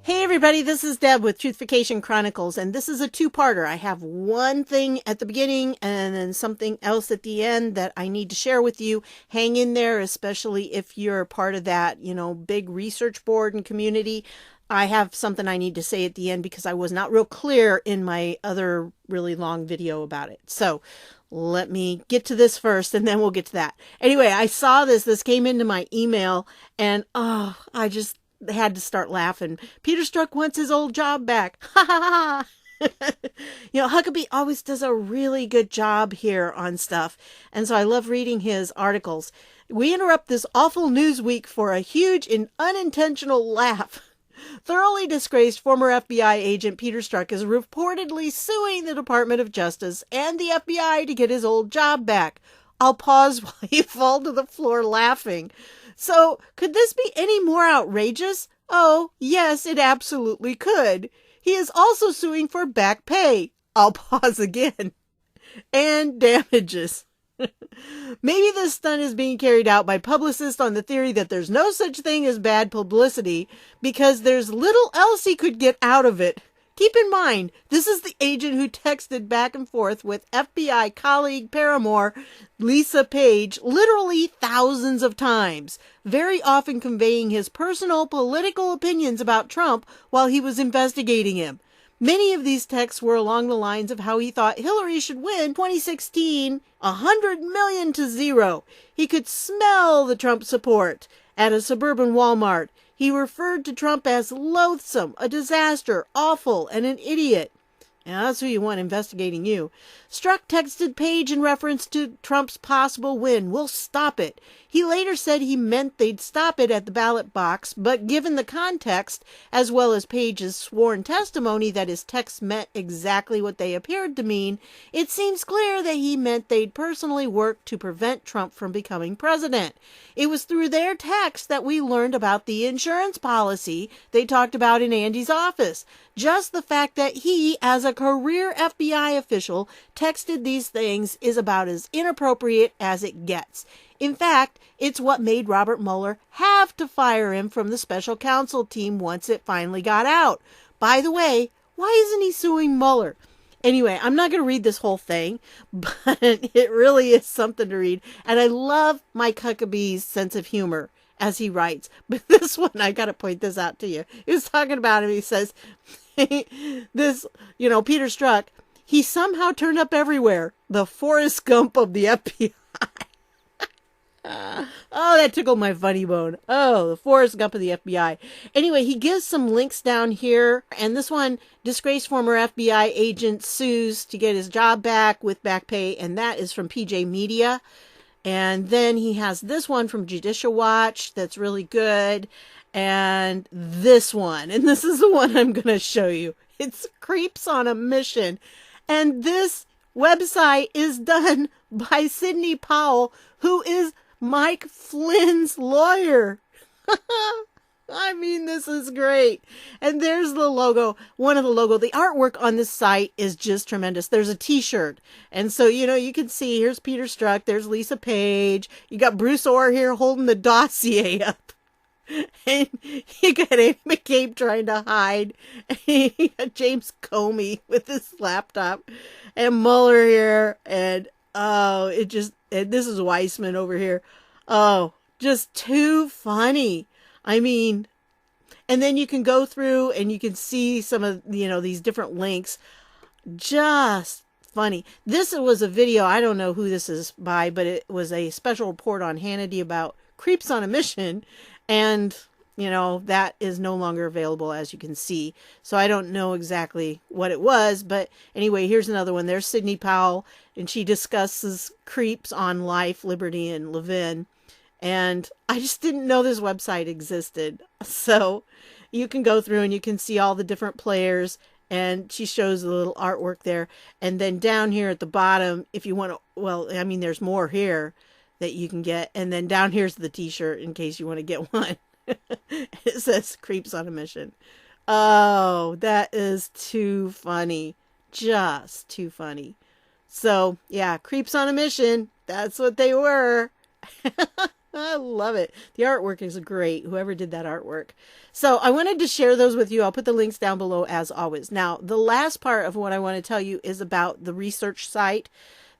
Hey everybody, this is Deb with Truthification Chronicles, and this is a two-parter. I have one thing at the beginning and then something else at the end that I need to share with you. Hang in there, especially if you're part of that, big research board and community. I have something I need to say at the end because I was not real clear in my other really long video about it. So let me get to this first and then we'll get to that. Anyway, I saw this came into my email and I just had to start laughing. Peter Strzok wants his old job back. Ha ha ha. Huckabee always does a really good job here on stuff. And so I love reading his articles. We interrupt this awful news week for a huge and unintentional laugh. Thoroughly disgraced former FBI agent Peter Strzok is reportedly suing the Department of Justice and the FBI to get his old job back. I'll pause while you fall to the floor laughing. So, could this be any more outrageous? Oh, yes, it absolutely could. He is also suing for back pay. I'll pause again. And damages. Maybe this stunt is being carried out by publicists on the theory that there's no such thing as bad publicity because there's little else he could get out of it. Keep in mind, this is the agent who texted back and forth with FBI colleague paramour Lisa Page literally thousands of times, very often conveying his personal political opinions about Trump while he was investigating him. Many of these texts were along the lines of how he thought Hillary should win 2016 $100 million to 0. He could smell the Trump support at a suburban Walmart. He referred to Trump as loathsome, a disaster, awful, and an idiot. And that's who you want investigating you. Strzok texted Page in reference to Trump's possible win. We'll stop it. He later said he meant they'd stop it at the ballot box, but given the context, as well as Page's sworn testimony that his texts meant exactly what they appeared to mean, it seems clear that he meant they'd personally work to prevent Trump from becoming president. It was through their text that we learned about the insurance policy they talked about in Andy's office. Just the fact that he, as a career FBI official, texted these things is about as inappropriate as it gets. In fact, it's what made Robert Mueller have to fire him from the special counsel team once it finally got out. By the way, why isn't he suing Mueller? Anyway, I'm not going to read this whole thing, but it really is something to read. And I love Mike Huckabee's sense of humor as he writes. But this one, I got to point this out to you. He was talking about him. He says, this, Peter Strzok, he somehow turned up everywhere. The Forrest Gump of the FBI. Oh, that tickled my funny bone. Oh, the Forrest Gump of the FBI. Anyway, he gives some links down here. And this one, disgraced former FBI agent sues to get his job back with back pay. And that is from PJ Media. And then he has this one from Judicial Watch that's really good. And this one. And this is the one I'm going to show you. It's Creeps on a Mission. And this website is done by Sidney Powell, who is Mike Flynn's lawyer. I mean, this is great. And there's the logo, one of the logo. The artwork on this site is just tremendous. There's a t-shirt. And so, you can see, here's Peter Strzok, there's Lisa Page. You got Bruce Orr here holding the dossier up. And you got Andy McCabe trying to hide. And you got James Comey with his laptop. And Mueller here. And, and this is Weissman over here. Oh, just too funny. I mean, and then you can go through and you can see some of, these different links. Just funny. This was a video, I don't know who this is by, but it was a special report on Hannity about Creeps on a Mission. And, that is no longer available, as you can see. So I don't know exactly what it was. But anyway, here's another one. There's Sidney Powell, and she discusses creeps on life, liberty, and Levin. And I just didn't know this website existed. So you can go through and you can see all the different players. And she shows a little artwork there. And then down here at the bottom, if you want to, there's more here that you can get. And then down here's the t-shirt in case you want to get one. It says Creeps on a Mission. Oh, that is too funny. Just too funny. So, yeah, Creeps on a Mission. That's what they were. I love it. The artwork is great. Whoever did that artwork. So I wanted to share those with you. I'll put the links down below as always. Now, the last part of what I want to tell you is about the research site.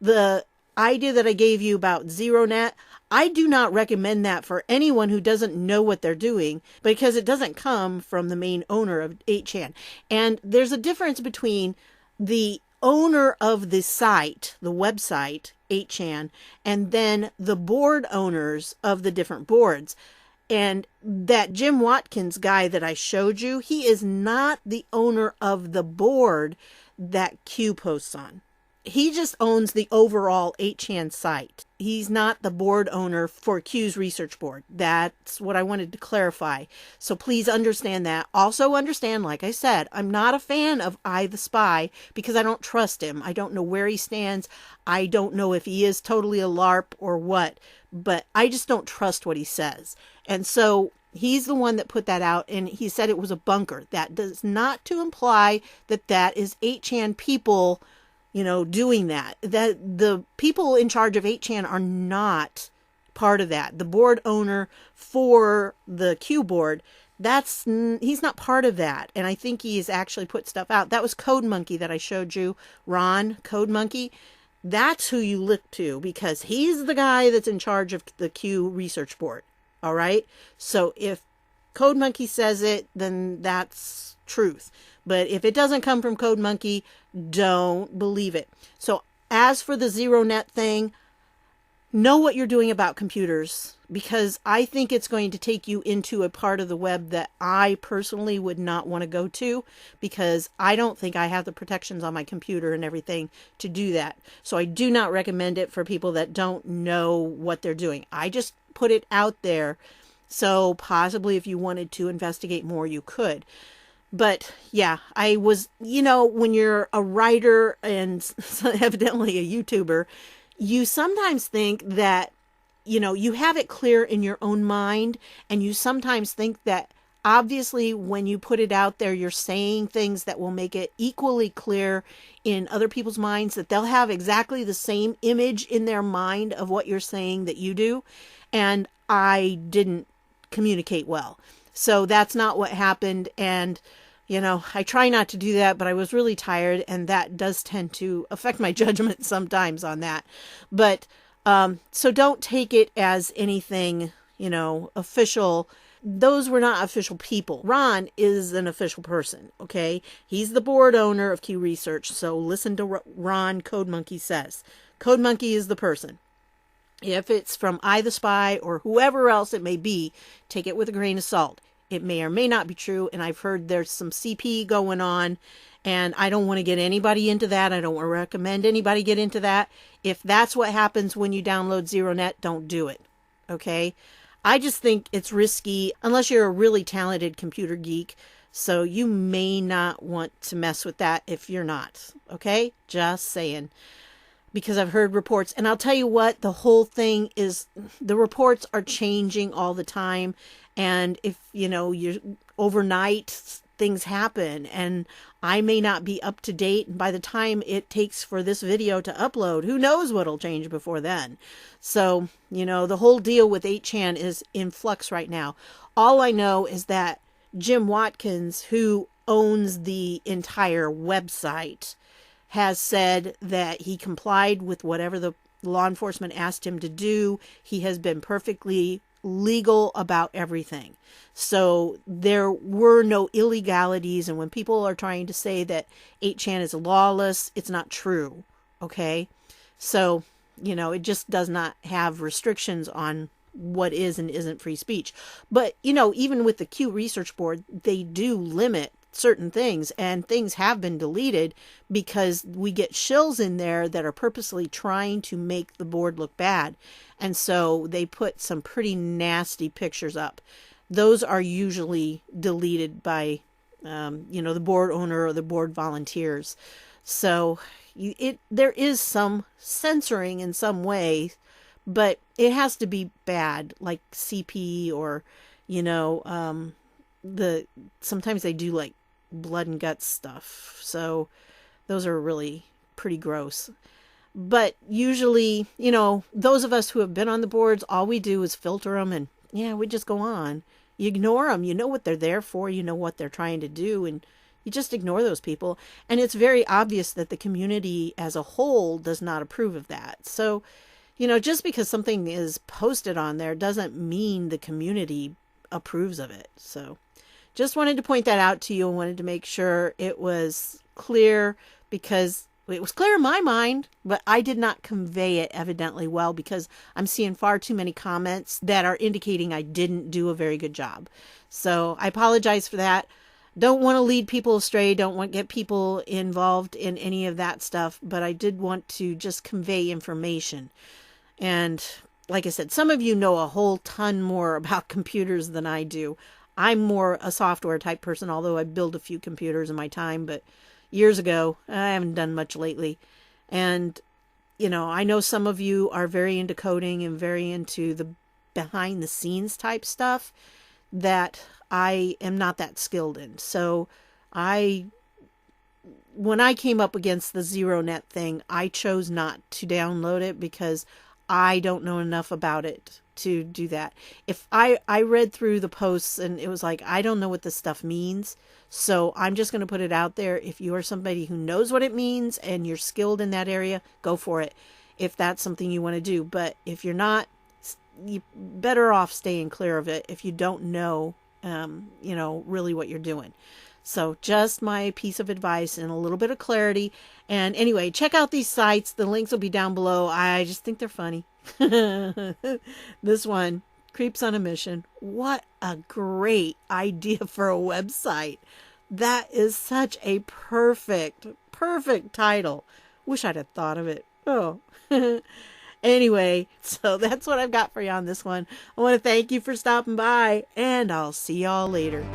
The idea that I gave you about ZeroNet, I do not recommend that for anyone who doesn't know what they're doing, because it doesn't come from the main owner of 8chan. And there's a difference between the owner of the site, the website, 8chan, and then the board owners of the different boards. And that Jim Watkins guy that I showed you, he is not the owner of the board that Q posts on. He just owns the overall 8chan site. He's not the board owner for Q's research board. That's what I wanted to clarify. So please understand that. Also understand, like I said, I'm not a fan of iTheSpy because I don't trust him. I don't know where he stands. I don't know if he is totally a LARP or what, but I just don't trust what he says. And so he's the one that put that out, and he said it was a bunker. That does not to imply that that is 8chan people, you know, doing that. That the people in charge of 8chan are not part of that. The board owner for the Q board, he's not part of that. And I think he's actually put stuff out. That was CodeMonkey that I showed you, Ron, CodeMonkey. That's who you look to, because he's the guy that's in charge of the Q research board. All right. So if CodeMonkey says it, then that's truth. But if it doesn't come from CodeMonkey, don't believe it. So as for the ZeroNet thing, know what you're doing about computers, because I think it's going to take you into a part of the web that I personally would not want to go to, because I don't think I have the protections on my computer and everything to do that. So I do not recommend it for people that don't know what they're doing. I just put it out there. So possibly if you wanted to investigate more, you could. But yeah, I was, you know, when you're a writer and evidently a YouTuber, you sometimes think that, you know, you have it clear in your own mind. And you sometimes think that obviously when you put it out there, you're saying things that will make it equally clear in other people's minds, that they'll have exactly the same image in their mind of what you're saying that you do. And I didn't communicate well. So that's not what happened. And, you know, I try not to do that, but I was really tired, and that does tend to affect my judgment sometimes on that. But, so don't take it as anything, you know, official. Those were not official people. Ron is an official person. Okay. He's the board owner of Q Research. So listen to what Ron CodeMonkey says. CodeMonkey is the person. If it's from iTheSpy or whoever else it may be, take it with a grain of salt. It may or may not be true, and I've heard there's some CP going on, and I don't want to get anybody into that. I don't want to recommend anybody get into that. If that's what happens when you download ZeroNet, don't do it, okay? I just think it's risky unless you're a really talented computer geek, so you may not want to mess with that if you're not, okay? Just saying. Because I've heard reports, and I'll tell you what, the whole thing is, the reports are changing all the time. And if, you know, you overnight things happen, and I may not be up to date. And by the time it takes for this video to upload, who knows what'll change before then. So, you know, the whole deal with 8chan is in flux right now. All I know is that Jim Watkins, who owns the entire website, has said that he complied with whatever the law enforcement asked him to do. He has been perfectly legal about everything. So there were no illegalities. And when people are trying to say that 8chan is lawless, it's not true. Okay. So, you know, it just does not have restrictions on what is and isn't free speech. But, you know, even with the Q Research Board, they do limit certain things, and things have been deleted because we get shills in there that are purposely trying to make the board look bad. And so they put some pretty nasty pictures up. Those are usually deleted by, you know, the board owner or the board volunteers. So there is some censoring in some way, but it has to be bad, like CP or, you know, sometimes they do like blood and guts stuff. So those are really pretty gross. But usually, those of us who have been on the boards, all we do is filter them and yeah, we just go on. You ignore them. You know what they're there for. You know what they're trying to do. And you just ignore those people. And it's very obvious that the community as a whole does not approve of that. So, just because something is posted on there doesn't mean the community approves of it. So just wanted to point that out to you and wanted to make sure it was clear, because it was clear in my mind, but I did not convey it evidently well, because I'm seeing far too many comments that are indicating I didn't do a very good job. So I apologize for that. Don't want to lead people astray. Don't want to get people involved in any of that stuff. But I did want to just convey information. And like I said, some of you know a whole ton more about computers than I do. I'm more a software type person, although I build a few computers in my time, but years ago, I haven't done much lately. And, I know some of you are very into coding and very into the behind the scenes type stuff that I am not that skilled in. So when I came up against the ZeroNet thing, I chose not to download it because I don't know enough about it to do that. If I read through the posts and it was like, I don't know what this stuff means. So I'm just going to put it out there. If you are somebody who knows what it means and you're skilled in that area, go for it. If that's something you want to do. But if you're not, you're better off staying clear of it if you don't know, really what you're doing. So just my piece of advice and a little bit of clarity. And anyway, check out these sites. The links will be down below. I just think they're funny. This one, Creeps on a Mission. What a great idea for a website. That is such a perfect title. Wish I'd have thought of it. Oh. Anyway, so that's what I've got for you on this one. I want to thank you for stopping by, and I'll see y'all later.